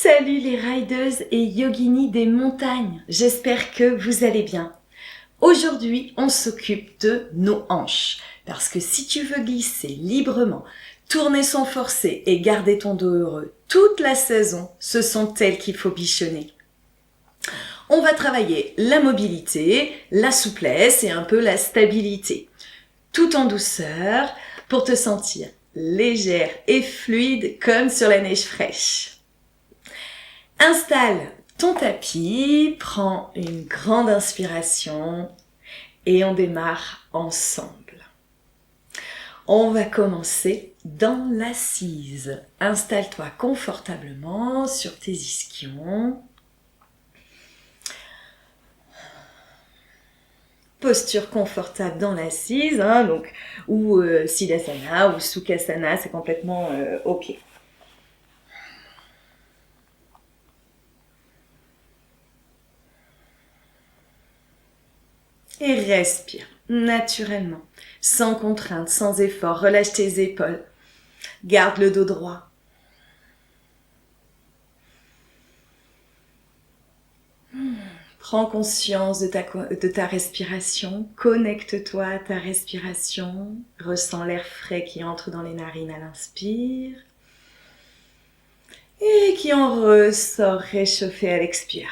Salut les rideuses et yoginis des montagnes, j'espère que vous allez bien. Aujourd'hui, on s'occupe de nos hanches, parce que si tu veux glisser librement, tourner sans forcer et garder ton dos heureux toute la saison, ce sont elles qu'il faut bichonner. On va travailler la mobilité, la souplesse et un peu la stabilité, tout en douceur pour te sentir légère et fluide comme sur la neige fraîche. Installe ton tapis, prends une grande inspiration et on démarre ensemble. On va commencer dans l'assise. Installe-toi confortablement sur tes ischions. Posture confortable dans l'assise, ou Siddhasana ou Sukhasana, c'est complètement ok. Et respire naturellement, sans contrainte, sans effort. Relâche tes épaules. Garde le dos droit. Prends conscience de ta respiration. Connecte-toi à ta respiration. Ressens l'air frais qui entre dans les narines à l'inspire. Et qui en ressort réchauffé à l'expire.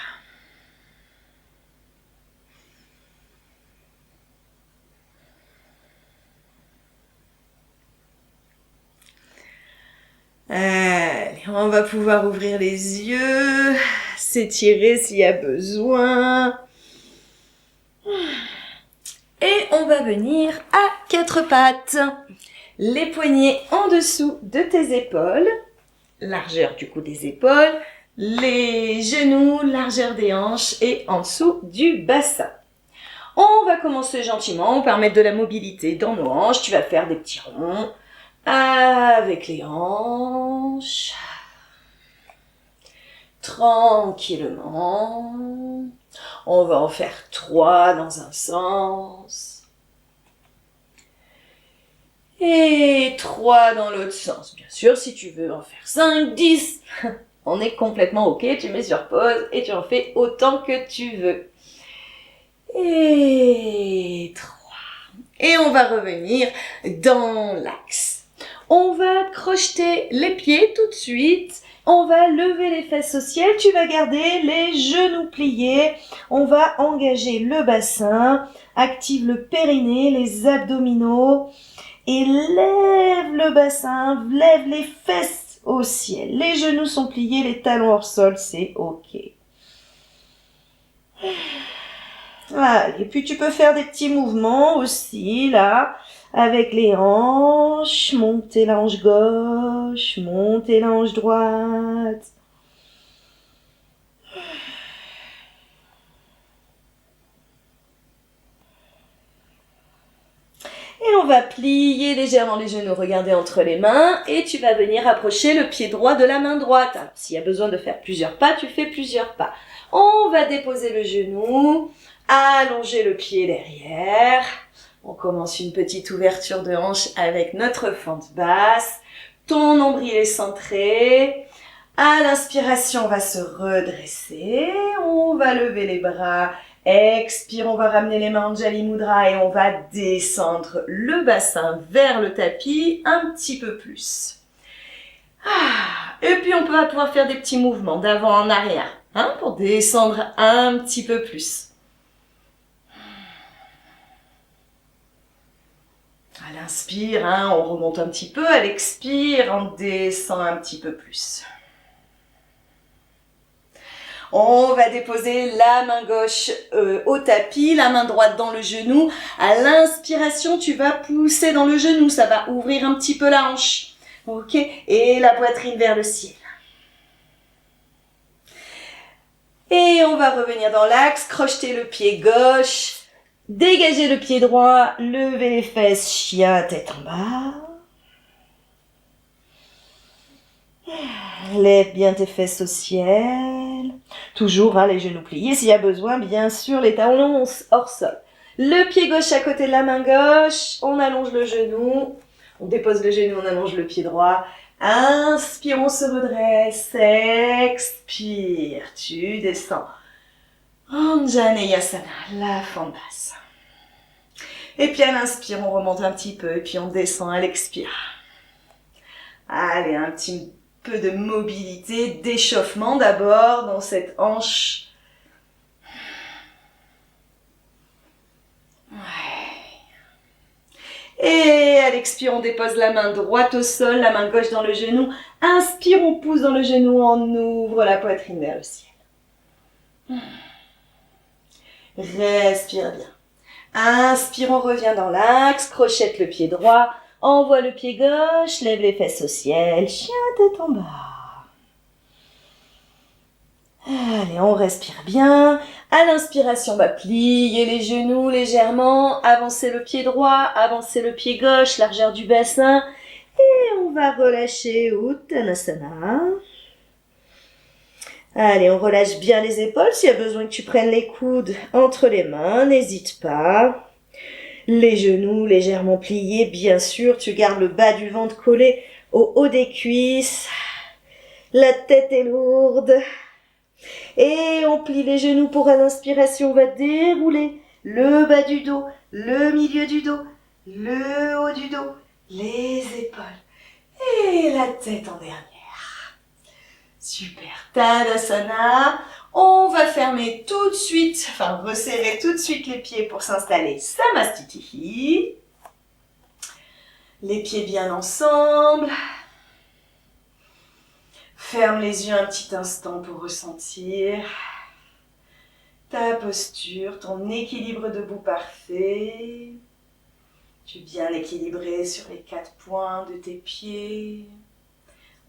Allez, on va pouvoir ouvrir les yeux, s'étirer s'il y a besoin. Et on va venir à quatre pattes. Les poignets en dessous de tes épaules, largeur du cou des épaules, les genoux, largeur des hanches et en dessous du bassin. On va commencer gentiment, on va mettre de la mobilité dans nos hanches. Tu vas faire des petits ronds. Avec les hanches, tranquillement, on va en faire 3 dans un sens et 3 dans l'autre sens. Bien sûr, si tu veux en faire 5, 10, on est complètement ok, tu mets sur pause et tu en fais autant que tu veux. Et 3. Et on va revenir dans l'axe. On va crocheter les pieds tout de suite. On va lever les fesses au ciel. Tu vas garder les genoux pliés. On va engager le bassin. Active le périnée, les abdominaux. Et lève le bassin. Lève les fesses au ciel. Les genoux sont pliés, les talons hors sol. C'est ok. Allez, puis tu peux faire des petits mouvements aussi, là. Avec les hanches, montez la hanche gauche, montez la hanche droite. Et on va plier légèrement les genoux, regardez entre les mains, et tu vas venir approcher le pied droit de la main droite. Alors, s'il y a besoin de faire plusieurs pas, tu fais plusieurs pas. On va déposer le genou, allonger le pied derrière. On commence une petite ouverture de hanche avec notre fente basse. Ton nombril est centré. À l'inspiration, on va se redresser. On va lever les bras. Expire, on va ramener les mains en Anjali Mudra et on va descendre le bassin vers le tapis un petit peu plus. Et puis on va pouvoir faire des petits mouvements d'avant en arrière pour descendre un petit peu plus. À l'inspire, on remonte un petit peu. À l'expire, on descend un petit peu plus. On va déposer la main gauche au tapis, la main droite dans le genou. À l'inspiration, tu vas pousser dans le genou. Ça va ouvrir un petit peu la hanche. Ok, et la poitrine vers le ciel. Et on va revenir dans l'axe, crocheter le pied gauche. Dégagez le pied droit, levez les fesses, chien, tête en bas. Lève bien tes fesses au ciel. Toujours les genoux pliés. S'il y a besoin, bien sûr, les talons hors sol. Le pied gauche à côté de la main gauche. On allonge le genou. On dépose le genou, on allonge le pied droit. Inspire, on se redresse. Expire, tu descends. Anjaneyasana, la fente basse. Et puis à l'inspire, on remonte un petit peu et puis on descend à l'expire. Allez, un petit peu de mobilité, d'échauffement d'abord dans cette hanche. Et à l'expire, on dépose la main droite au sol, la main gauche dans le genou. Inspire, on pousse dans le genou, on ouvre la poitrine vers le ciel. Respire bien. Inspire, on revient dans l'axe, crochette le pied droit, envoie le pied gauche, lève les fesses au ciel, chien tête en bas. Allez, on respire bien. À l'inspiration, on va plier les genoux légèrement, avancer le pied droit, avancer le pied gauche, largeur du bassin. Et on va relâcher Uttanasana. Allez, on relâche bien les épaules. S'il y a besoin que tu prennes les coudes entre les mains, n'hésite pas. Les genoux légèrement pliés, bien sûr. Tu gardes le bas du ventre collé au haut des cuisses. La tête est lourde. Et on plie les genoux pour à l'inspiration. On va dérouler le bas du dos, le milieu du dos, le haut du dos, les épaules et la tête en dernière. Super. Tadasana. On va fermer tout de suite, resserrer tout de suite les pieds pour s'installer. Samastitihi. Les pieds bien ensemble. Ferme les yeux un petit instant pour ressentir ta posture, ton équilibre debout parfait. Tu es bien équilibré sur les 4 points de tes pieds.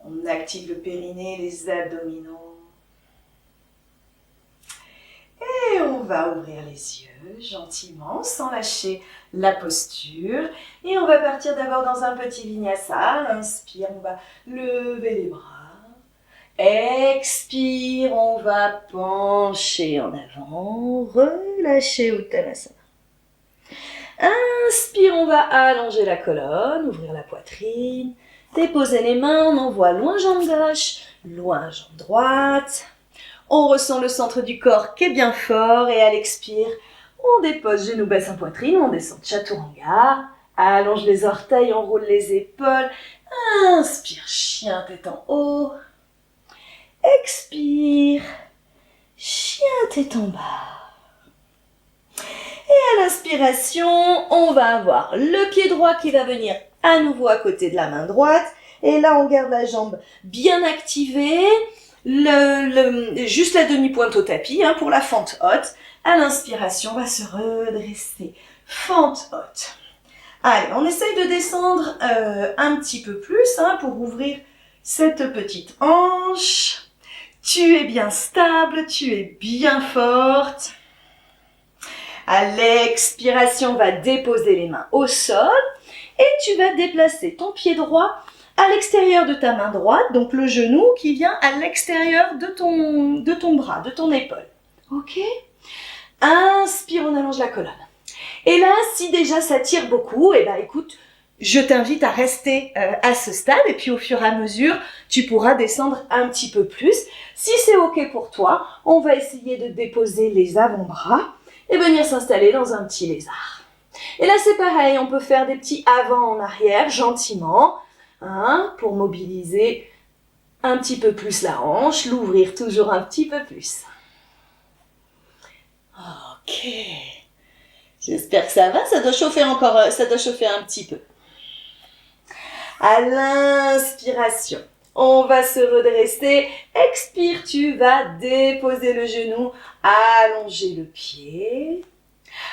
On active le périnée, les abdominaux. Et on va ouvrir les yeux gentiment, sans lâcher la posture. Et on va partir d'abord dans un petit vinyasa. Inspire, on va lever les bras. Expire, on va pencher en avant, relâcher Uttanasana. Inspire, on va allonger la colonne, ouvrir la poitrine, déposer les mains, on envoie loin jambe gauche, loin jambe droite. On ressent le centre du corps qui est bien fort et à l'expire, on dépose genou, bassin, poitrine, on descend Chaturanga, allonge les orteils, on roule les épaules. Inspire, chien tête en haut. Expire, chien tête en bas. Et à l'inspiration, on va avoir le pied droit qui va venir à nouveau à côté de la main droite. Et là, on garde la jambe bien activée. Juste la demi-pointe au tapis pour la fente haute. À l'inspiration, on va se redresser. Fente haute. Allez, on essaye de descendre un petit peu plus pour ouvrir cette petite hanche. Tu es bien stable, tu es bien forte. À l'expiration, on va déposer les mains au sol et tu vas déplacer ton pied droit à l'extérieur de ta main droite, donc le genou qui vient à l'extérieur de ton bras, de ton épaule. Ok? Inspire, on allonge la colonne. Et là, si déjà ça tire beaucoup, écoute, je t'invite à rester à ce stade et puis au fur et à mesure, tu pourras descendre un petit peu plus. Si c'est ok pour toi, on va essayer de déposer les avant-bras et venir s'installer dans un petit lézard. Et là, c'est pareil, on peut faire des petits avant en arrière, gentiment, pour mobiliser un petit peu plus la hanche, l'ouvrir toujours un petit peu plus. Ok. J'espère que ça va, ça doit chauffer encore, ça doit chauffer un petit peu. À l'inspiration, on va se redresser. Expire, tu vas déposer le genou, allonger le pied.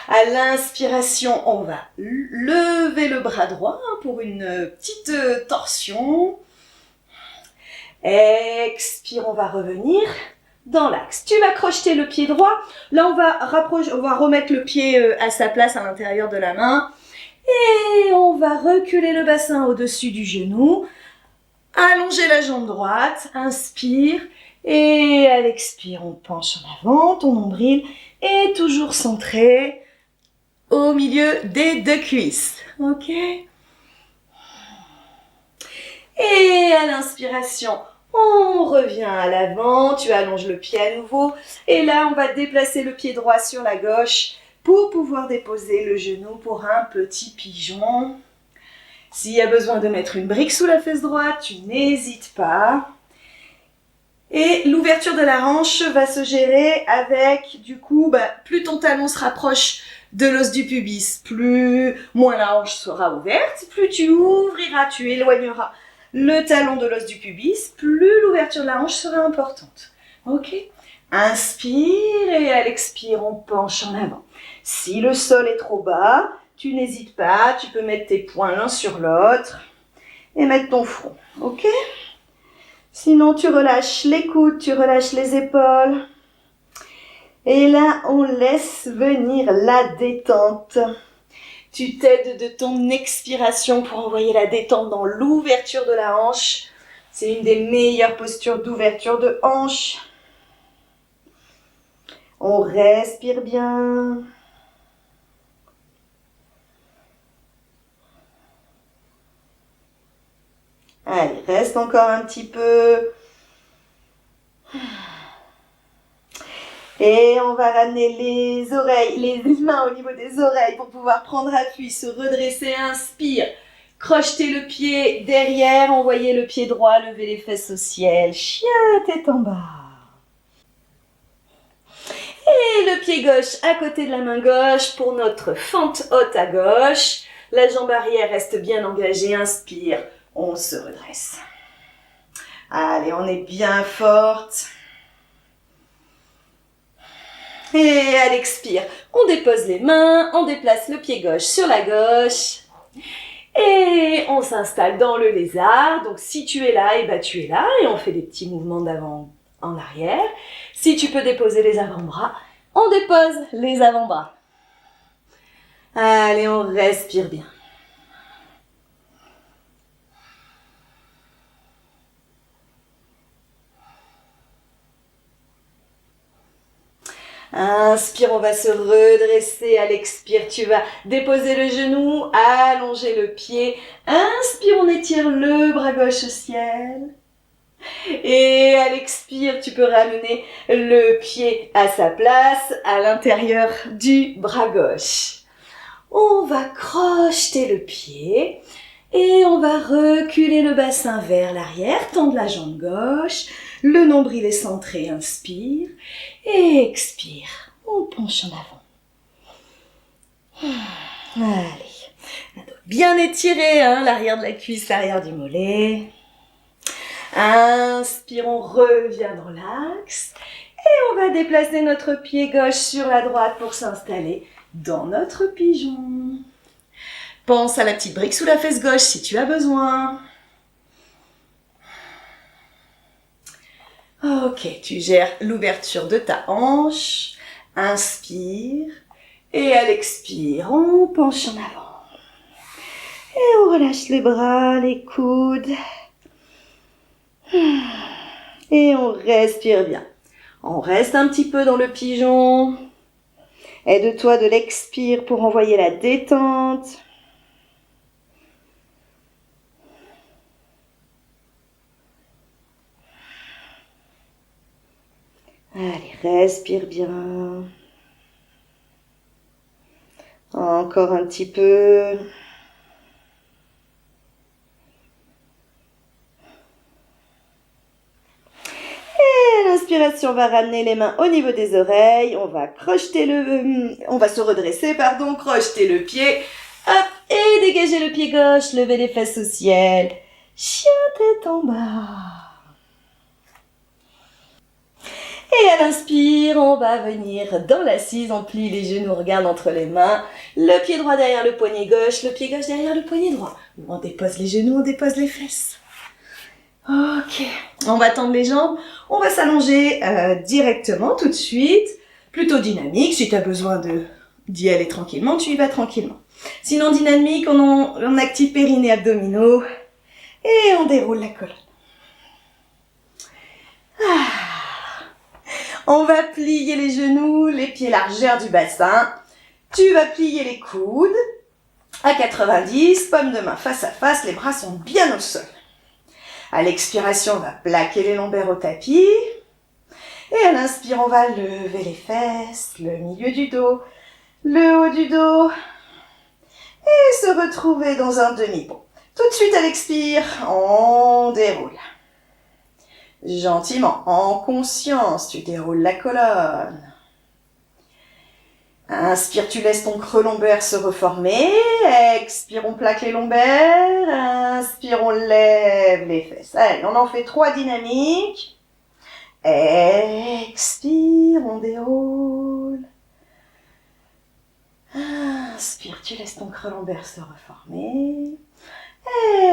À l'inspiration, on va lever le bras droit pour une petite torsion. Expire, on va revenir dans l'axe. Tu vas crocheter le pied droit. Là, on va remettre le pied à sa place à l'intérieur de la main. Et on va reculer le bassin au-dessus du genou. Allonger la jambe droite. Inspire. Et à l'expire, on penche en avant. Ton nombril est toujours centré au milieu des deux cuisses. Ok? Et à l'inspiration, on revient à l'avant, tu allonges le pied à nouveau. Et là, on va déplacer le pied droit sur la gauche pour pouvoir déposer le genou pour un petit pigeon. S'il y a besoin de mettre une brique sous la fesse droite, tu n'hésites pas. Et l'ouverture de la hanche va se gérer avec, du coup, plus ton talon se rapproche de l'os du pubis, moins la hanche sera ouverte, plus tu ouvriras, tu éloigneras le talon de l'os du pubis, plus l'ouverture de la hanche sera importante. Ok? Inspire et à l'expire, on penche en avant. Si le sol est trop bas, tu n'hésites pas, tu peux mettre tes poings l'un sur l'autre et mettre ton front. Ok? Sinon, tu relâches les coudes, tu relâches les épaules. Et là, on laisse venir la détente. Tu t'aides de ton expiration pour envoyer la détente dans l'ouverture de la hanche. C'est une des meilleures postures d'ouverture de hanche. On respire bien. Allez, reste encore un petit peu. Et on va ramener les oreilles, les mains au niveau des oreilles pour pouvoir prendre appui, se redresser, inspire. Crochetez le pied derrière, envoyez le pied droit, levez les fesses au ciel. Chien, tête en bas. Et le pied gauche à côté de la main gauche pour notre fente haute à gauche. La jambe arrière reste bien engagée, inspire, on se redresse. Allez, on est bien forte. Et à l'expire, on dépose les mains, on déplace le pied gauche sur la gauche. Et on s'installe dans le lézard. Donc si tu es là, tu es là. Et on fait des petits mouvements d'avant en arrière. Si tu peux déposer les avant-bras, on dépose les avant-bras. Allez, on respire bien. Inspire, on va se redresser. À l'expire, tu vas déposer le genou, allonger le pied. Inspire, on étire le bras gauche au ciel. Et à l'expire, tu peux ramener le pied à sa place, à l'intérieur du bras gauche. On va crocheter le pied et on va reculer le bassin vers l'arrière, tendre la jambe gauche. Le nombril est centré, inspire et expire. On penche en avant. Allez, bien étiré, l'arrière de la cuisse, l'arrière du mollet. Inspire, on revient dans l'axe. Et on va déplacer notre pied gauche sur la droite pour s'installer dans notre pigeon. Pense à la petite brique sous la fesse gauche si tu as besoin. Ok, tu gères l'ouverture de ta hanche. Inspire. Et à l'expire, on penche en avant. Et on relâche les bras, les coudes. Et on respire bien. On reste un petit peu dans le pigeon. Aide-toi de l'expire pour envoyer la détente. Allez, respire bien. Encore un petit peu. Et à l'inspiration, on va ramener les mains au niveau des oreilles. On va on va se redresser, crocheter le pied. Hop, et dégager le pied gauche, lever les fesses au ciel. Chien tête en bas. Et à l'inspire, on va venir dans l'assise, on plie les genoux, on regarde entre les mains, le pied droit derrière le poignet gauche, le pied gauche derrière le poignet droit. On dépose les genoux, on dépose les fesses. Ok, on va tendre les jambes, on va s'allonger directement tout de suite, plutôt dynamique, si tu as besoin d'y aller tranquillement, tu y vas tranquillement. Sinon dynamique, on active périnée abdominaux et on déroule la colonne. On va plier les genoux, les pieds largeur du bassin. Tu vas plier les coudes à 90, paume de main face à face, les bras sont bien au sol. À l'expiration, on va plaquer les lombaires au tapis. Et à l'inspire, on va lever les fesses, le milieu du dos, le haut du dos. Et se retrouver dans un demi-bond. Tout de suite à l'expire, on déroule. Gentiment, en conscience, tu déroules la colonne. Inspire, tu laisses ton creux lombaire se reformer. Expire, on plaque les lombaires. Inspire, on lève les fesses. Allez, on en fait 3 dynamiques. Expire, on déroule. Inspire, tu laisses ton creux lombaire se reformer.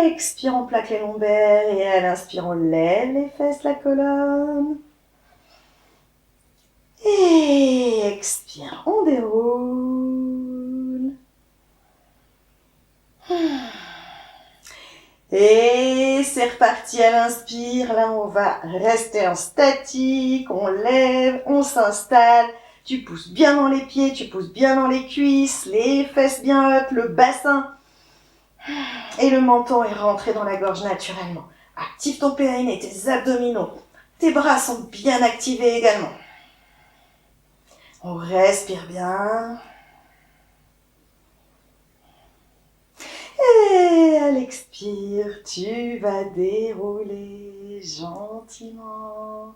Expire, on plaque les lombaires. Et à l'inspire, on lève les fesses, la colonne. Et expire, on déroule. Et c'est reparti à l'inspire. Là, on va rester en statique. On lève, on s'installe. Tu pousses bien dans les pieds, tu pousses bien dans les cuisses, les fesses bien hautes, le bassin. Et le menton est rentré dans la gorge naturellement. Active ton périnée, tes abdominaux. Tes bras sont bien activés également. On respire bien. Et à l'expire, tu vas dérouler gentiment.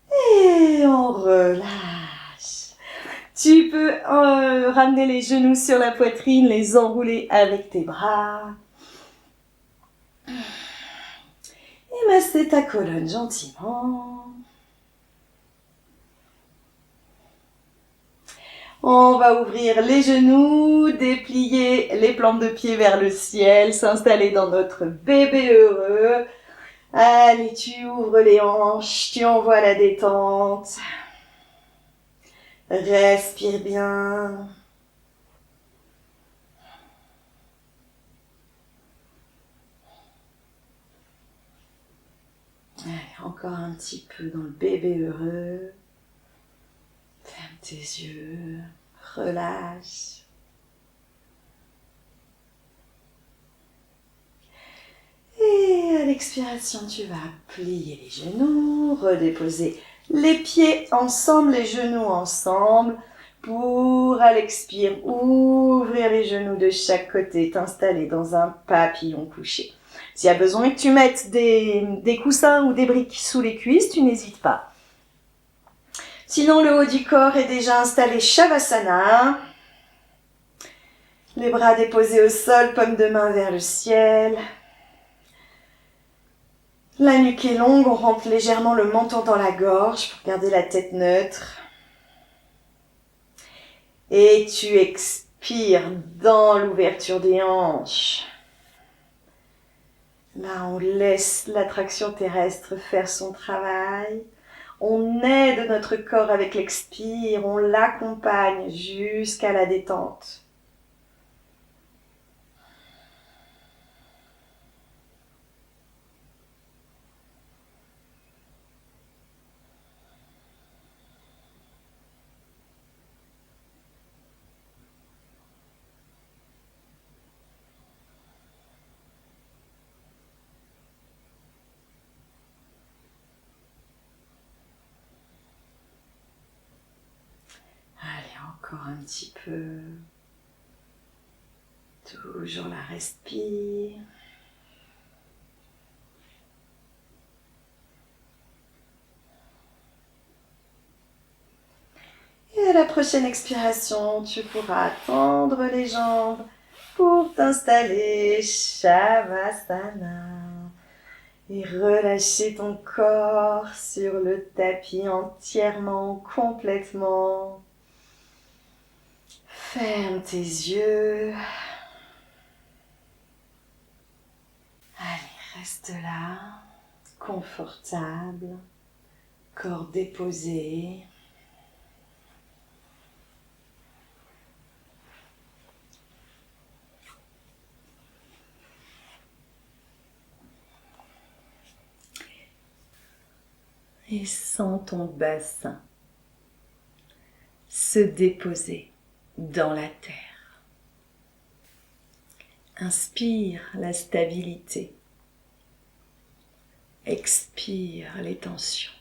Et on relâche. Tu peux ramener les genoux sur la poitrine, les enrouler avec tes bras. Et masser ta colonne gentiment. On va ouvrir les genoux, déplier les plantes de pied vers le ciel, s'installer dans notre bébé heureux. Allez, tu ouvres les hanches, tu envoies la détente. Respire bien. Allez, encore un petit peu dans le bébé heureux. Ferme tes yeux, relâche. Et à l'expiration, tu vas plier les genoux, redéposer les pieds ensemble, les genoux ensemble. Pour, à l'expire, ouvrir les genoux de chaque côté, t'installer dans un papillon couché. S'il y a besoin que tu mettes des coussins ou des briques sous les cuisses, tu n'hésites pas. Sinon, le haut du corps est déjà installé, Shavasana. Les bras déposés au sol, paume de main vers le ciel. La nuque est longue, on rentre légèrement le menton dans la gorge pour garder la tête neutre. Et tu expires dans l'ouverture des hanches. Là, on laisse l'attraction terrestre faire son travail. On aide notre corps avec l'expire, on l'accompagne jusqu'à la détente. Encore un petit peu. Toujours la respire. Et à la prochaine expiration, tu pourras tendre les jambes pour t'installer Shavasana. Et relâcher ton corps sur le tapis entièrement, complètement. Ferme tes yeux. Allez, reste là, confortable, corps déposé. Et sens ton bassin se déposer dans la terre. Inspire la stabilité. Expire les tensions.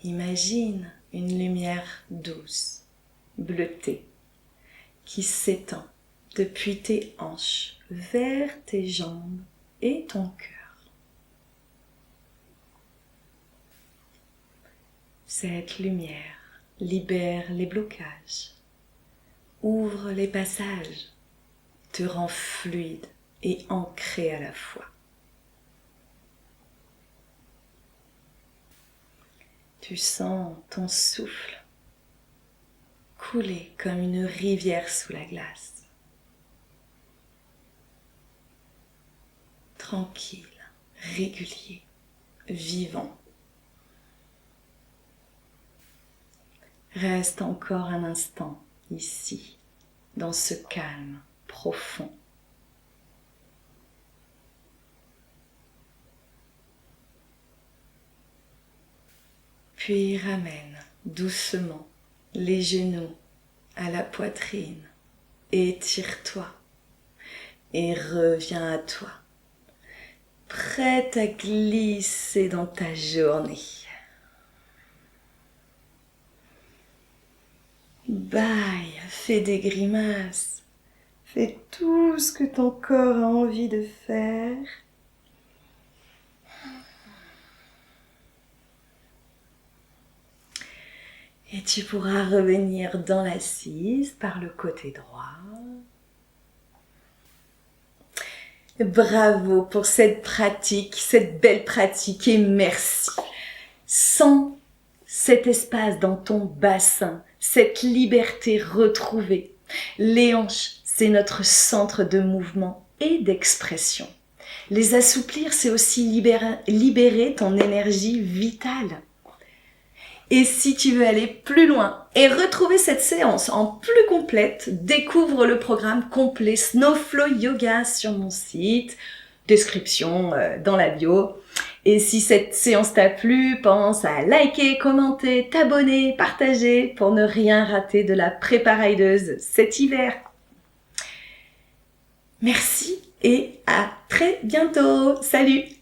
Imagine une lumière douce, bleutée, qui s'étend depuis tes hanches vers tes jambes et ton cœur. Cette lumière libère les blocages, ouvre les passages, te rend fluide et ancré à la fois. Tu sens ton souffle couler comme une rivière sous la glace. Tranquille, régulier, vivant. Reste encore un instant ici, dans ce calme profond. Puis ramène doucement les genoux à la poitrine. Étire-toi et reviens à toi, prête à glisser dans ta journée. Bye, fais des grimaces, fais tout ce que ton corps a envie de faire. Et tu pourras revenir dans l'assise par le côté droit. Bravo pour cette pratique, cette belle pratique et merci. Sens cet espace dans ton bassin, cette liberté retrouvée. Les hanches, c'est notre centre de mouvement et d'expression. Les assouplir, c'est aussi libérer ton énergie vitale. Et si tu veux aller plus loin et retrouver cette séance en plus complète, découvre le programme complet Snow Flow Yoga sur mon site, description dans la bio. Et si cette séance t'a plu, pense à liker, commenter, t'abonner, partager pour ne rien rater de la prépa rideuse cet hiver. Merci et à très bientôt. Salut!